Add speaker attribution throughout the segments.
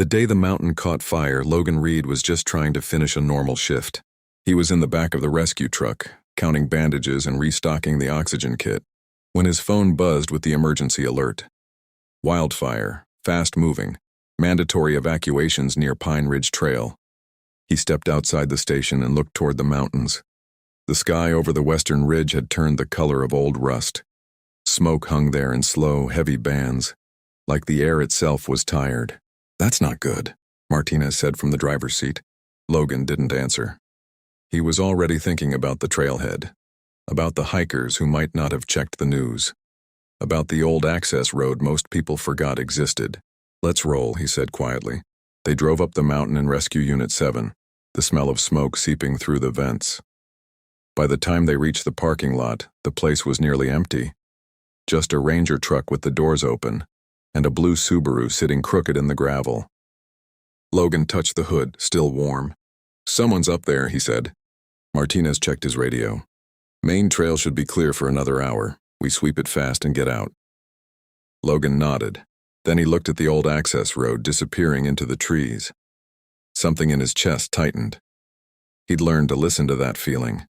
Speaker 1: The day the mountain caught fire, Logan Reed was just trying to finish a normal shift. He was in the back of the rescue truck, counting bandages and restocking the oxygen kit, when his phone buzzed with the emergency alert. Wildfire, fast-moving, mandatory evacuations near Pine Ridge Trail. He stepped outside the station and looked toward the mountains. The sky over the western ridge had turned the color of old rust. Smoke hung there in slow, heavy bands, like the air itself was tired. "That's not good," Martinez said from the driver's seat. Logan didn't answer. He was already thinking about the trailhead, about the hikers who might not have checked the news, about the old access road most people forgot existed. "Let's roll," he said quietly. They drove up the mountain in Rescue Unit 7, the smell of smoke seeping through the vents. By the time they reached the parking lot, the place was nearly empty. Just a Ranger truck with the doors open, and a blue Subaru sitting crooked in the gravel. Logan touched the hood, still warm. "Someone's up there," he said. Martinez checked his radio. "Main trail should be clear for another hour. We sweep it fast and get out." Logan nodded. Then he looked at the old access road disappearing into the trees. Something in his chest tightened. He'd learned to listen to that feeling.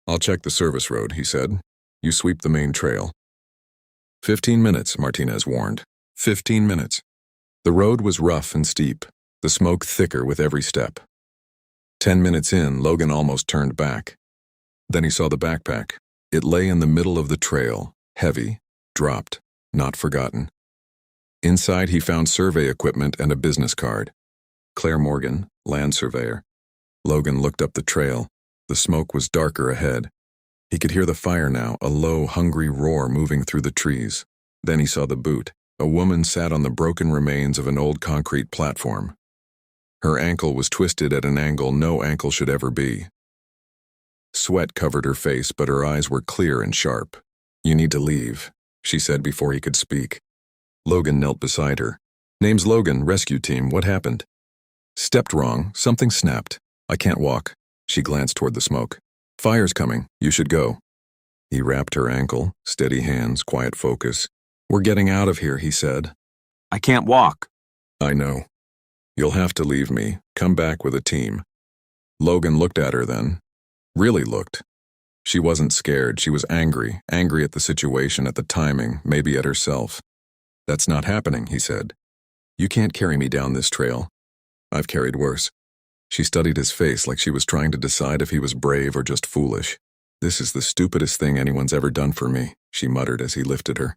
Speaker 1: "I'll check the service road," he said. "You sweep the main trail." 15 minutes, Martinez warned. 15 minutes. The road was rough and steep, the smoke thicker with every step. 10 minutes in, Logan almost turned back. Then he saw the backpack. It lay in the middle of the trail, heavy, dropped, not forgotten. Inside, he found survey equipment and a business card. Clare Morgan, land surveyor. Logan looked up the trail. The smoke was darker ahead. He could hear the fire now, a low, hungry roar moving through the trees. Then he saw the boot. A woman sat on the broken remains of an old concrete platform. Her ankle was twisted at an angle no ankle should ever be. Sweat covered her face, but her eyes were clear and sharp. "You need to leave," she said before he could speak. Logan knelt beside her. "Name's Logan, rescue team. What happened?" "Stepped wrong. Something snapped. I can't walk." She glanced toward the smoke. "Fire's coming. You should go." He wrapped her ankle, steady hands, quiet focus. "We're getting out of here," he said.
Speaker 2: "I can't walk."
Speaker 1: "I know. You'll have to leave me. Come back with a team." Logan looked at her then. Really looked. She wasn't scared. She was angry. Angry at the situation, at the timing, maybe at herself. "That's not happening," he said. "You can't carry me down this trail. I've carried worse." She studied his face like she was trying to decide if he was brave or just foolish. "This is the stupidest thing anyone's ever done for me," she muttered as he lifted her.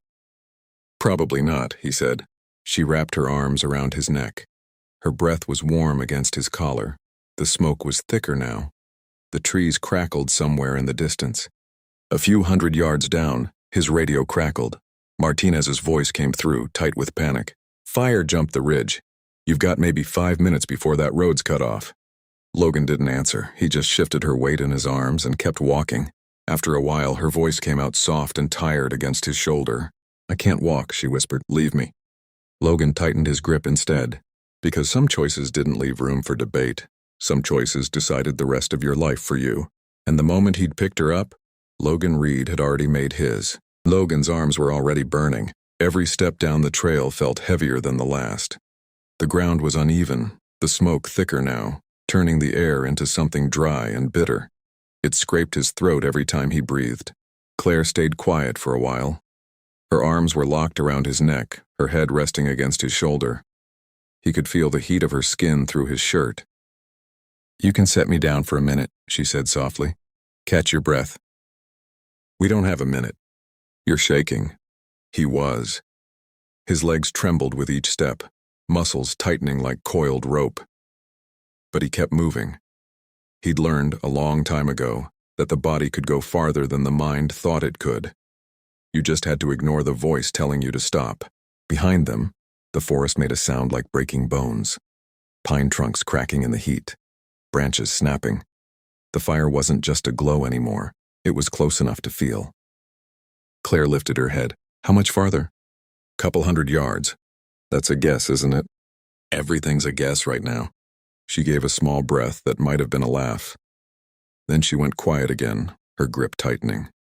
Speaker 1: "Probably not," he said. She wrapped her arms around his neck. Her breath was warm against his collar. The smoke was thicker now. The trees crackled somewhere in the distance. A few hundred yards down, his radio crackled. Martinez's voice came through, tight with panic. "Fire jumped the ridge. You've got maybe 5 minutes before that road's cut off." Logan didn't answer. He just shifted her weight in his arms and kept walking. After a while, her voice came out soft and tired against his shoulder. "I can't walk," she whispered. "Leave me." Logan tightened his grip instead, because some choices didn't leave room for debate. Some choices decided the rest of your life for you. And the moment he'd picked her up, Logan Reed had already made his. Logan's arms were already burning. Every step down the trail felt heavier than the last. The ground was uneven, the smoke thicker now, turning the air into something dry and bitter. It scraped his throat every time he breathed. Clare stayed quiet for a while. Her arms were locked around his neck, her head resting against his shoulder. He could feel the heat of her skin through his shirt. "You can set me down for a minute," she said softly. "Catch your breath." "We don't have a minute." "You're shaking." He was. His legs trembled with each step, muscles tightening like coiled rope. But he kept moving. He'd learned a long time ago that the body could go farther than the mind thought it could. You just had to ignore the voice telling you to stop. Behind them, the forest made a sound like breaking bones. Pine trunks cracking in the heat, branches snapping. The fire wasn't just a glow anymore. It was close enough to feel. Clare lifted her head. "How much farther?" "Couple 100 yards. That's a guess, isn't it?" "Everything's a guess right now." She gave a small breath that might have been a laugh. Then she went quiet again, her grip tightening.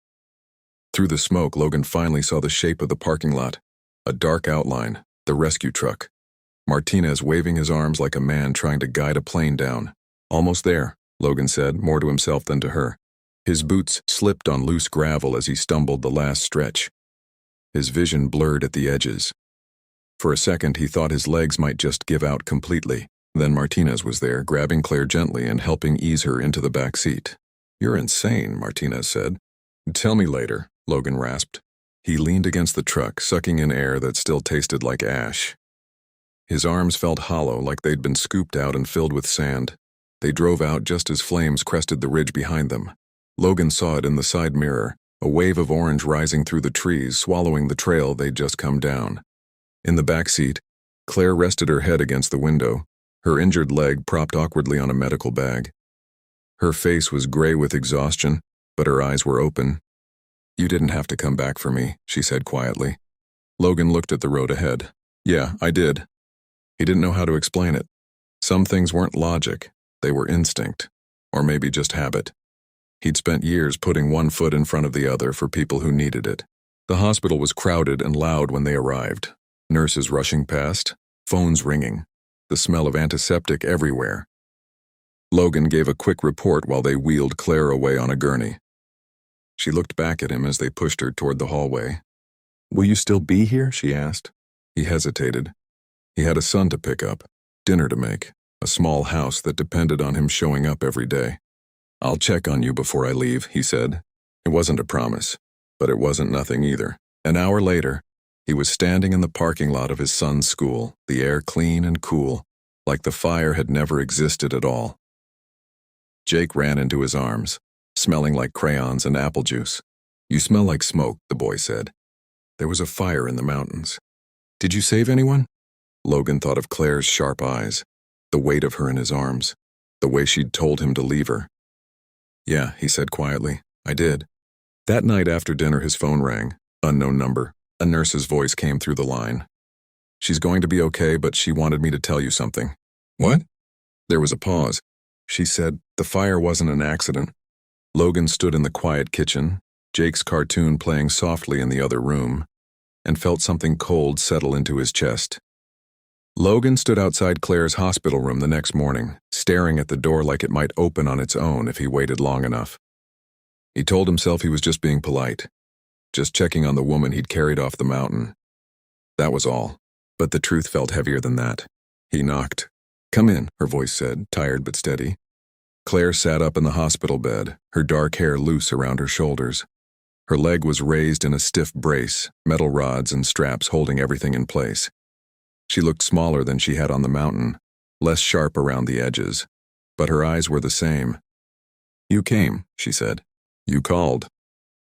Speaker 1: Through the smoke, Logan finally saw the shape of the parking lot. A dark outline, the rescue truck. Martinez waving his arms like a man trying to guide a plane down. Almost there, Logan said, more to himself than to her. His boots slipped on loose gravel as he stumbled the last stretch. His vision blurred at the edges. For a second, he thought his legs might just give out completely. Then Martinez was there, grabbing Claire gently and helping ease her into the back seat. "You're insane," Martinez said. "Tell me later," Logan rasped. He leaned against the truck, sucking in air that still tasted like ash. His arms felt hollow, like they'd been scooped out and filled with sand. They drove out just as flames crested the ridge behind them. Logan saw it in the side mirror, a wave of orange rising through the trees, swallowing the trail they'd just come down. In the back seat, Claire rested her head against the window, her injured leg propped awkwardly on a medical bag. Her face was gray with exhaustion, but her eyes were open. "You didn't have to come back for me," she said quietly. Logan looked at the road ahead. "Yeah, I did." He didn't know how to explain it. Some things weren't logic, they were instinct, or maybe just habit. He'd spent years putting one foot in front of the other for people who needed it. The hospital was crowded and loud when they arrived. Nurses rushing past, phones ringing, the smell of antiseptic everywhere. Logan gave a quick report while they wheeled Claire away on a gurney. She looked back at him as they pushed her toward the hallway. "Will you still be here?" she asked. He hesitated. He had a son to pick up, dinner to make, a small house that depended on him showing up every day. "I'll check on you before I leave," he said. It wasn't a promise, but it wasn't nothing either. An hour later, he was standing in the parking lot of his son's school, the air clean and cool, like the fire had never existed at all. Jake ran into his arms, smelling like crayons and apple juice. "You smell like smoke," the boy said. "There was a fire in the mountains. Did you save anyone?" Logan thought of Claire's sharp eyes, the weight of her in his arms, the way she'd told him to leave her. "Yeah," he said quietly, "I did." That night after dinner his phone rang, unknown number. A nurse's voice came through the line. "She's going to be okay, but she wanted me to tell you something." "What?" There was a pause. She said, "The fire wasn't an accident." Logan stood in the quiet kitchen, Jake's cartoon playing softly in the other room, and felt something cold settle into his chest. Logan stood outside Claire's hospital room the next morning, staring at the door like it might open on its own if he waited long enough. He told himself he was just being polite, just checking on the woman he'd carried off the mountain. That was all, but the truth felt heavier than that. He knocked. "Come in," her voice said, tired but steady. Claire sat up in the hospital bed, her dark hair loose around her shoulders. Her leg was raised in a stiff brace, metal rods and straps holding everything in place. She looked smaller than she had on the mountain, less sharp around the edges, but her eyes were the same. "You came," she said. "You called."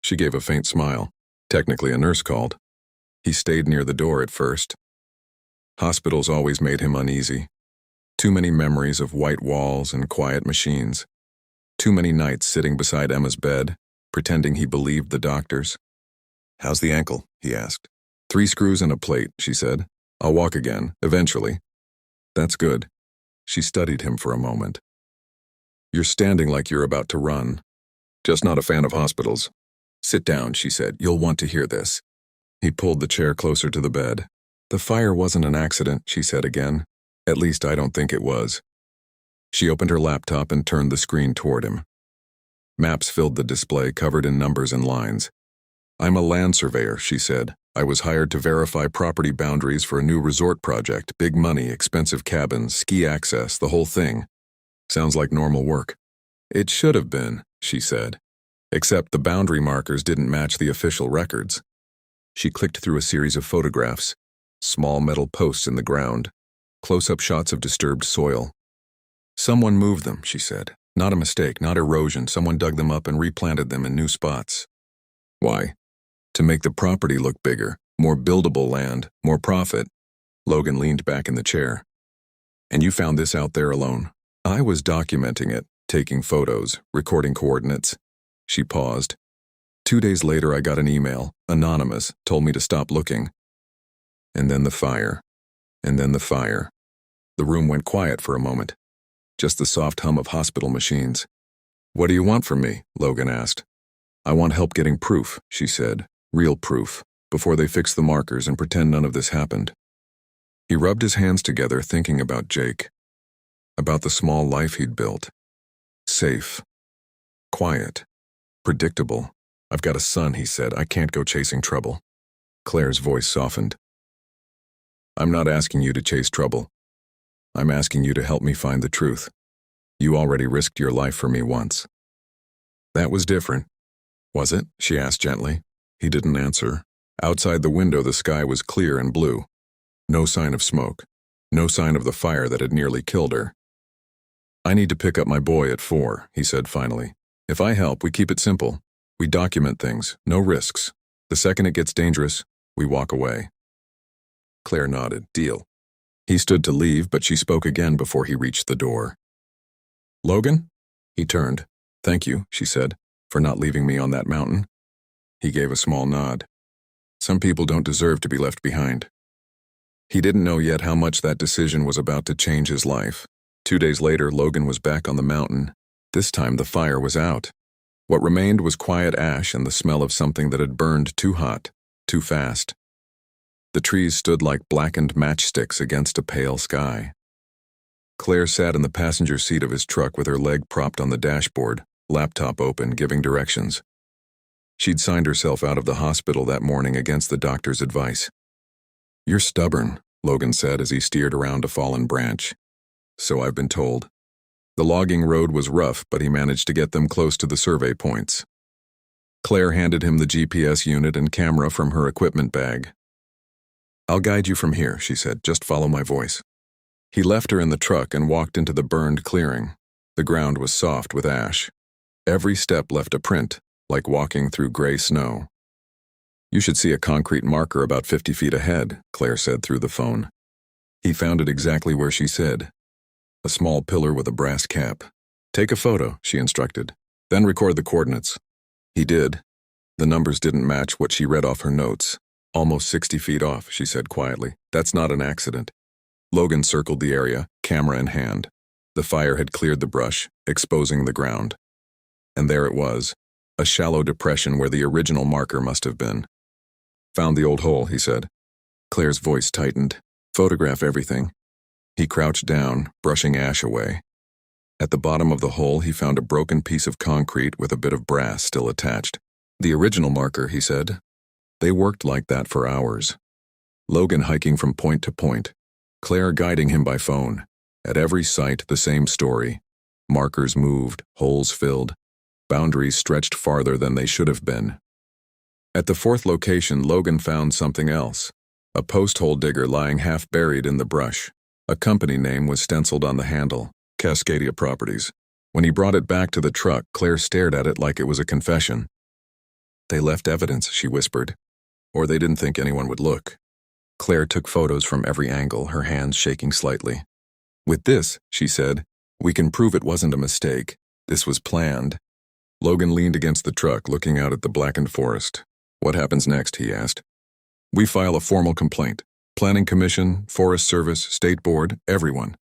Speaker 1: She gave a faint smile. "Technically a nurse called." He stayed near the door at first. Hospitals always made him uneasy. Too many memories of white walls and quiet machines. Too many nights sitting beside Emma's bed, pretending he believed the doctors. "How's the ankle?" he asked. "3 screws and a plate," she said. "I'll walk again, eventually." "That's good." She studied him for a moment. "You're standing like you're about to run. Just not a fan of hospitals." "Sit down," she said. "You'll want to hear this." He pulled the chair closer to the bed. "The fire wasn't an accident," she said again. "At least I don't think it was." She opened her laptop and turned the screen toward him. Maps filled the display, covered in numbers and lines. "I'm a land surveyor," she said. "I was hired to verify property boundaries for a new resort project. Big money, expensive cabins, ski access, the whole thing. Sounds like normal work." "It should have been," she said. "Except the boundary markers didn't match the official records." She clicked through a series of photographs. Small metal posts in the ground. Close-up shots of disturbed soil. "Someone moved them," she said. "Not a mistake, not erosion. Someone dug them up and replanted them in new spots." "Why?" "To make the property look bigger, more buildable land, more profit." Logan leaned back in the chair. "And you found this out there alone?" "I was documenting it, taking photos, recording coordinates." She paused. 2 days later I got an email, anonymous, told me to stop looking. And then the fire. And then the fire. The room went quiet for a moment. Just the soft hum of hospital machines. "What do you want from me?" Logan asked. "I want help getting proof," she said. "Real proof, before they fix the markers and pretend none of this happened." He rubbed his hands together, thinking about Jake, about the small life he'd built. Safe, quiet, predictable. "I've got a son," he said. "I can't go chasing trouble." Claire's voice softened. "I'm not asking you to chase trouble. I'm asking you to help me find the truth. You already risked your life for me once." "That was different, was it?" she asked gently. He didn't answer. Outside the window, the sky was clear and blue. No sign of smoke. No sign of the fire that had nearly killed her. "I need to pick up my boy at 4, he said finally. "If I help, we keep it simple. We document things, no risks. The second it gets dangerous, we walk away." Claire nodded. "Deal." He stood to leave, but she spoke again before he reached the door. "Logan?" He turned. "Thank you," she said, "for not leaving me on that mountain." He gave a small nod. Some people don't deserve to be left behind. He didn't know yet how much that decision was about to change his life. 2 days later, Logan was back on the mountain. This time the fire was out. What remained was quiet ash and the smell of something that had burned too hot, too fast. The trees stood like blackened matchsticks against a pale sky. Claire sat in the passenger seat of his truck with her leg propped on the dashboard, laptop open, giving directions. She'd signed herself out of the hospital that morning against the doctor's advice. "You're stubborn," Logan said as he steered around a fallen branch. "So I've been told." The logging road was rough, but he managed to get them close to the survey points. Claire handed him the GPS unit and camera from her equipment bag. "I'll guide you from here," she said. "Just follow my voice." He left her in the truck and walked into the burned clearing. The ground was soft with ash. Every step left a print, like walking through gray snow. "You should see a concrete marker about 50 feet ahead," Claire said through the phone. He found it exactly where she said. A small pillar with a brass cap. "Take a photo," she instructed. "Then record the coordinates." He did. The numbers didn't match what she read off her notes. "Almost 60 feet off," she said quietly. "That's not an accident." Logan circled the area, camera in hand. The fire had cleared the brush, exposing the ground. And there it was, a shallow depression where the original marker must have been. "Found the old hole," he said. Claire's voice tightened. "Photograph everything." He crouched down, brushing ash away. At the bottom of the hole, he found a broken piece of concrete with a bit of brass still attached. "The original marker," he said. They worked like that for hours. Logan hiking from point to point. Claire guiding him by phone. At every site, the same story. Markers moved, holes filled. Boundaries stretched farther than they should have been. At the 4th location, Logan found something else. A post hole digger lying half buried in the brush. A company name was stenciled on the handle, Cascadia Properties. When he brought it back to the truck, Claire stared at it like it was a confession. "They left evidence," she whispered. "Or they didn't think anyone would look." Claire took photos from every angle, her hands shaking slightly. "With this," she said, "we can prove it wasn't a mistake. This was planned." Logan leaned against the truck, looking out at the blackened forest. "What happens next?" he asked. "We file a formal complaint. Planning Commission, Forest Service, State Board, everyone."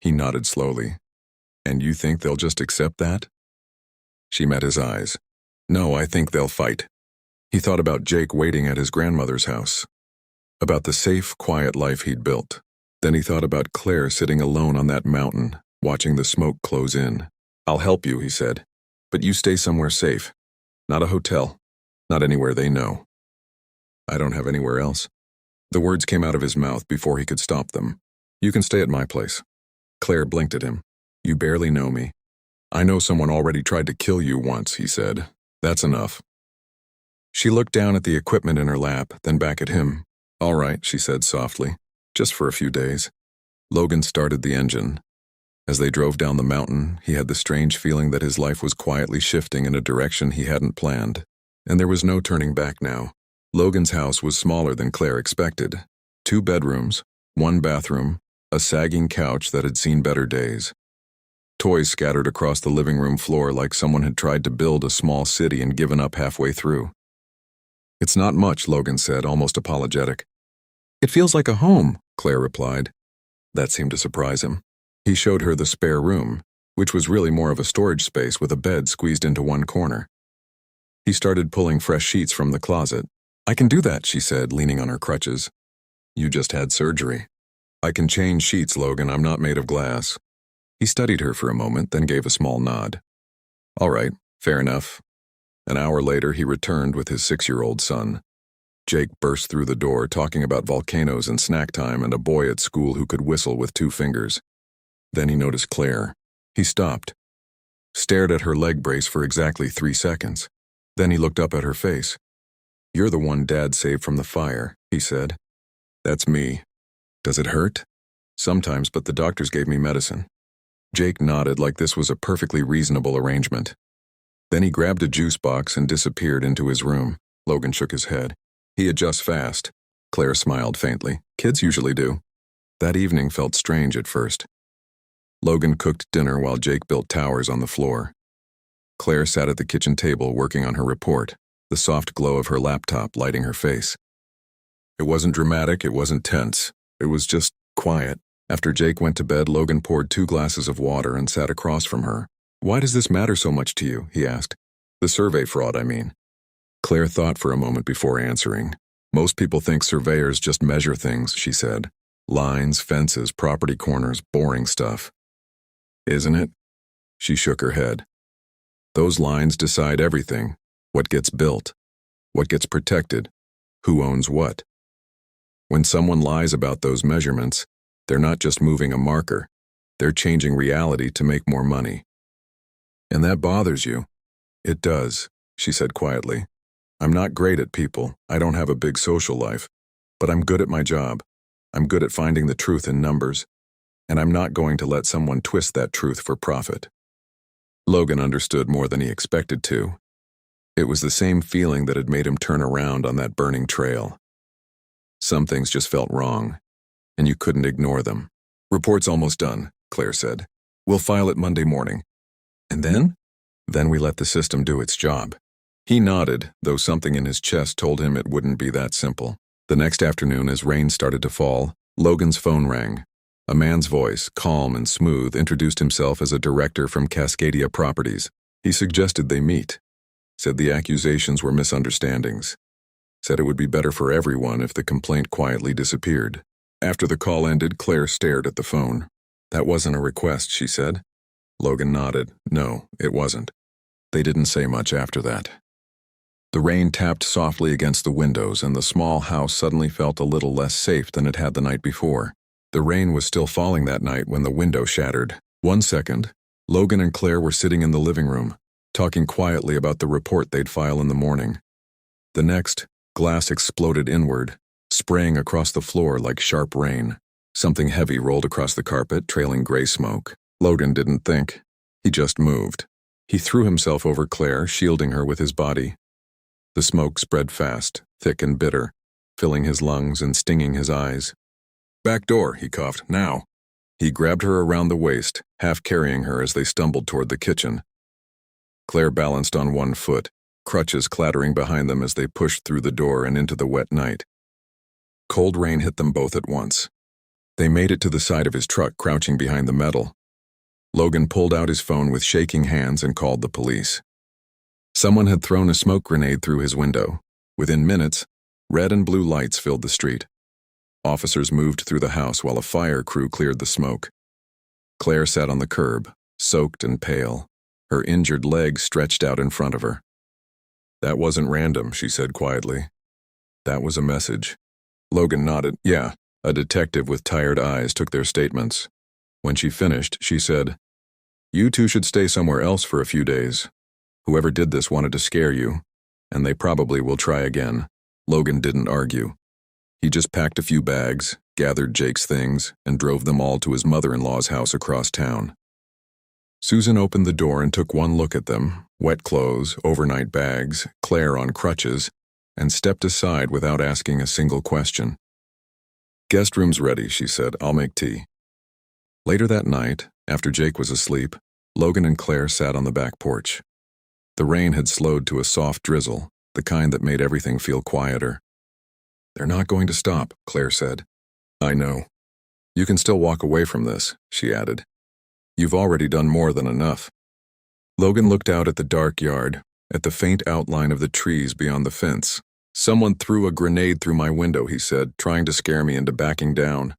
Speaker 1: He nodded slowly. "And you think they'll just accept that?" She met his eyes. "No, I think they'll fight." He thought about Jake waiting at his grandmother's house, about the safe, quiet life he'd built. Then he thought about Claire sitting alone on that mountain, watching the smoke close in. "I'll help you," he said, "but you stay somewhere safe. Not a hotel, not anywhere they know." "I don't have anywhere else." The words came out of his mouth before he could stop them. "You can stay at my place." Claire blinked at him. "You barely know me." "I know someone already tried to kill you once," he said. "That's enough." She looked down at the equipment in her lap, then back at him. "All right," she said softly. "Just for a few days." Logan started the engine. As they drove down the mountain, he had the strange feeling that his life was quietly shifting in a direction he hadn't planned. And there was no turning back now. Logan's house was smaller than Claire expected. 2 bedrooms, 1 bathroom, a sagging couch that had seen better days. Toys scattered across the living room floor like someone had tried to build a small city and given up halfway through. "It's not much," Logan said, almost apologetic. "It feels like a home," Claire replied. That seemed to surprise him. He showed her the spare room, which was really more of a storage space with a bed squeezed into one corner. He started pulling fresh sheets from the closet. "I can do that," she said, leaning on her crutches. "You just had surgery." I can change sheets, Logan. I'm not made of glass. He studied her for a moment, then gave a small nod. All right, fair enough. An hour later, he returned with his 6-year-old son. Jake burst through the door, talking about volcanoes and snack time and a boy at school who could whistle with 2 fingers. Then he noticed Claire. He stopped, stared at her leg brace for exactly 3 seconds. Then he looked up at her face. You're the one Dad saved from the fire, he said. That's me. Does it hurt? Sometimes, but the doctors gave me medicine. Jake nodded like this was a perfectly reasonable arrangement. Then he grabbed a juice box and disappeared into his room. Logan shook his head. He adjusts fast. Claire smiled faintly. Kids usually do. That evening felt strange at first. Logan cooked dinner while Jake built towers on the floor. Claire sat at the kitchen table working on her report, the soft glow of her laptop lighting her face. It wasn't dramatic, it wasn't tense. It was just quiet. After Jake went to bed, Logan poured 2 glasses of water and sat across from her. Why does this matter so much to you? He asked. The survey fraud, I mean. Claire thought for a moment before answering. Most people think surveyors just measure things, she said. Lines, fences, property corners, boring stuff. Isn't it? She shook her head. Those lines decide everything. What gets built, what gets protected, who owns what. When someone lies about those measurements, they're not just moving a marker, they're changing reality to make more money. And that bothers you? It does, she said quietly. I'm not great at people, I don't have a big social life, but I'm good at my job. I'm good at finding the truth in numbers, and I'm not going to let someone twist that truth for profit. Logan understood more than he expected to. It was the same feeling that had made him turn around on that burning trail. Some things just felt wrong, and you couldn't ignore them. Report's almost done, Claire said. We'll file it Monday morning. And then? Then we let the system do its job. He nodded, though something in his chest told him it wouldn't be that simple. The next afternoon, as rain started to fall, Logan's phone rang. A man's voice, calm and smooth, introduced himself as a director from Cascadia Properties. He suggested they meet. Said the accusations were misunderstandings. Said it would be better for everyone if the complaint quietly disappeared. After the call ended, Claire stared at the phone. That wasn't a request, she said. Logan nodded. No, it wasn't. They didn't say much after that. The rain tapped softly against the windows, and the small house suddenly felt a little less safe than it had the night before. The rain was still falling that night when the window shattered. 1 second, Logan and Claire were sitting in the living room, talking quietly about the report they'd file in the morning. The next, glass exploded inward, spraying across the floor like sharp rain. Something heavy rolled across the carpet, trailing gray smoke. Logan didn't think. He just moved. He threw himself over Claire, shielding her with his body. The smoke spread fast, thick and bitter, filling his lungs and stinging his eyes. Back door, he coughed. Now. He grabbed her around the waist, half carrying her as they stumbled toward the kitchen. Claire balanced on one foot, crutches clattering behind them as they pushed through the door and into the wet night. Cold rain hit them both at once. They made it to the side of his truck, crouching behind the metal. Logan pulled out his phone with shaking hands and called the police. Someone had thrown a smoke grenade through his window. Within minutes, red and blue lights filled the street. Officers moved through the house while a fire crew cleared the smoke. Claire sat on the curb, soaked and pale, her injured leg stretched out in front of her. That wasn't random, she said quietly. That was a message. Logan nodded. Yeah, a detective with tired eyes took their statements. When she finished, she said, You two should stay somewhere else for a few days. Whoever did this wanted to scare you, and they probably will try again. Logan didn't argue. He just packed a few bags, gathered Jake's things, and drove them all to his mother-in-law's house across town. Susan opened the door and took one look at them, wet clothes, overnight bags, Claire on crutches, and stepped aside without asking a single question. Guest room's ready, she said. I'll make tea. Later that night, after Jake was asleep, Logan and Claire sat on the back porch. The rain had slowed to a soft drizzle, the kind that made everything feel quieter. They're not going to stop, Claire said. I know. You can still walk away from this, she added. You've already done more than enough. Logan looked out at the dark yard, at the faint outline of the trees beyond the fence. Someone threw a grenade through my window, he said, trying to scare me into backing down.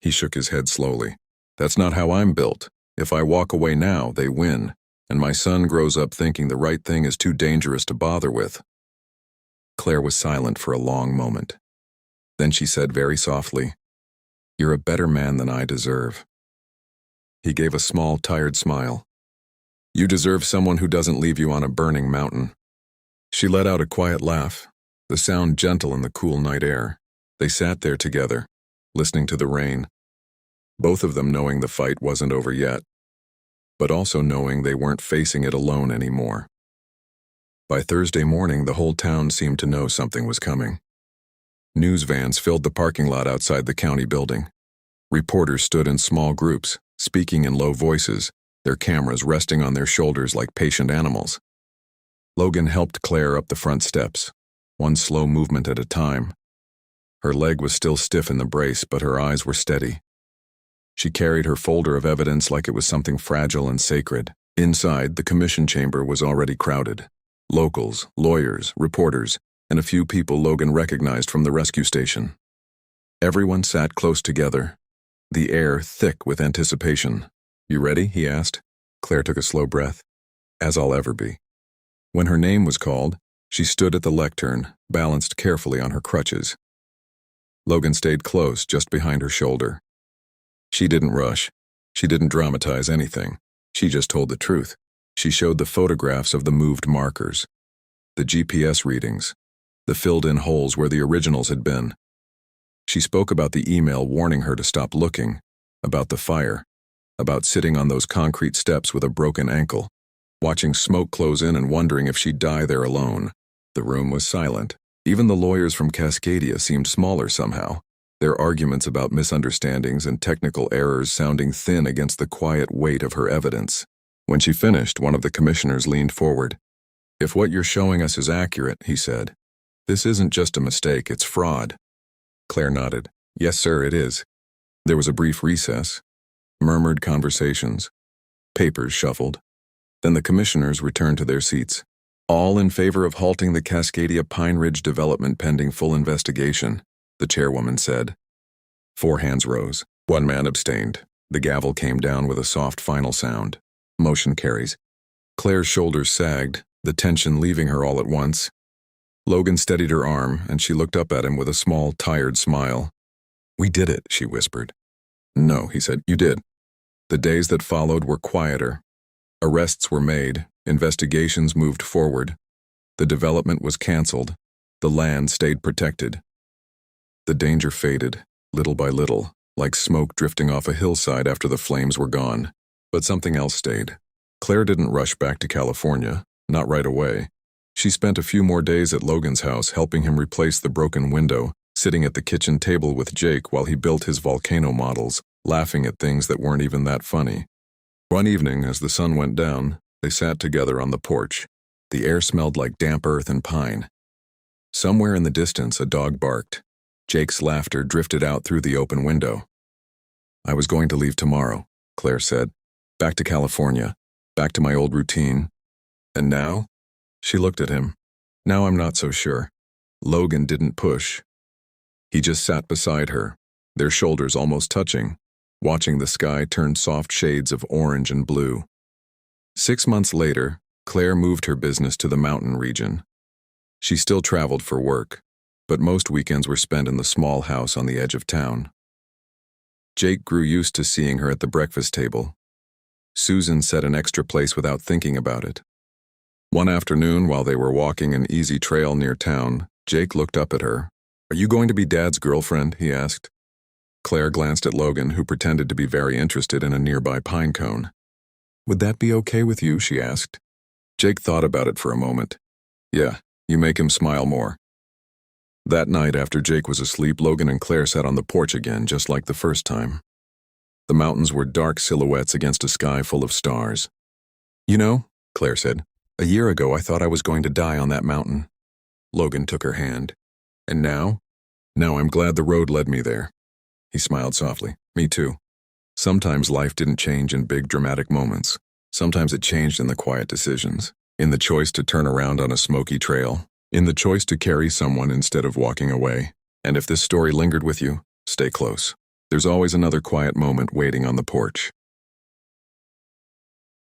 Speaker 1: He shook his head slowly. That's not how I'm built. If I walk away now, they win, and my son grows up thinking the right thing is too dangerous to bother with. Claire was silent for a long moment. Then she said very softly, "You're a better man than I deserve." He gave a small, tired smile. "You deserve someone who doesn't leave you on a burning mountain." She let out a quiet laugh, the sound gentle in the cool night air. They sat there together, listening to the rain, both of them knowing the fight wasn't over yet, but also knowing they weren't facing it alone anymore. By Thursday morning, the whole town seemed to know something was coming. News vans filled the parking lot outside the county building. Reporters stood in small groups, speaking in low voices, their cameras resting on their shoulders like patient animals. Logan helped Claire up the front steps, one slow movement at a time. Her leg was still stiff in the brace, but her eyes were steady. She carried her folder of evidence like it was something fragile and sacred. Inside, the commission chamber was already crowded. Locals, lawyers, reporters, and a few people Logan recognized from the rescue station. Everyone sat close together, the air thick with anticipation. "You ready?" he asked. Claire took a slow breath. "As I'll ever be." When her name was called, she stood at the lectern, balanced carefully on her crutches. Logan stayed close, just behind her shoulder. She didn't rush. She didn't dramatize anything. She just told the truth. She showed the photographs of the moved markers, the GPS readings, the filled-in holes where the originals had been. She spoke about the email warning her to stop looking, about the fire, about sitting on those concrete steps with a broken ankle, watching smoke close in and wondering if she'd die there alone. The room was silent. Even the lawyers from Cascadia seemed smaller somehow, their arguments about misunderstandings and technical errors sounding thin against the quiet weight of her evidence. When she finished, one of the commissioners leaned forward. "If what you're showing us is accurate," he said, "this isn't just a mistake, it's fraud." Claire nodded. "Yes, sir, it is." There was a brief recess, murmured conversations, papers shuffled. Then the commissioners returned to their seats. "All in favor of halting the Cascadia Pine Ridge development pending full investigation," the chairwoman said. 4 hands rose. 1 man abstained. The gavel came down with a soft final sound. Motion carries. Claire's shoulders sagged, the tension leaving her all at once. Logan steadied her arm, and she looked up at him with a small, tired smile. "We did it," she whispered. "No," he said, "you did." The days that followed were quieter. Arrests were made, investigations moved forward. The development was canceled. The land stayed protected. The danger faded, little by little, like smoke drifting off a hillside after the flames were gone. But something else stayed. Claire didn't rush back to California, not right away. She spent a few more days at Logan's house helping him replace the broken window, sitting at the kitchen table with Jake while he built his volcano models, laughing at things that weren't even that funny. One evening, as the sun went down, they sat together on the porch. The air smelled like damp earth and pine. Somewhere in the distance, a dog barked. Jake's laughter drifted out through the open window. "I was going to leave tomorrow," Claire said. "Back to California, back to my old routine. And now?" She looked at him. "Now I'm not so sure." Logan didn't push. He just sat beside her, their shoulders almost touching, watching the sky turn soft shades of orange and blue. 6 months later, Claire moved her business to the mountain region. She still traveled for work, but most weekends were spent in the small house on the edge of town. Jake grew used to seeing her at the breakfast table. Susan set an extra place without thinking about it. One afternoon, while they were walking an easy trail near town, Jake looked up at her. "Are you going to be Dad's girlfriend?" he asked. Claire glanced at Logan, who pretended to be very interested in a nearby pine cone. "Would that be okay with you?" she asked. Jake thought about it for a moment. "Yeah, you make him smile more." That night, after Jake was asleep, Logan and Claire sat on the porch again, just like the first time. The mountains were dark silhouettes against a sky full of stars. "You know," Claire said, "a year ago I thought I was going to die on that mountain." Logan took her hand. "And now?" "Now I'm glad the road led me there." He smiled softly. "Me too." Sometimes life didn't change in big dramatic moments. Sometimes it changed in the quiet decisions, in the choice to turn around on a smoky trail, in the choice to carry someone instead of walking away. And if this story lingered with you, stay close. There's always another quiet moment waiting on the porch.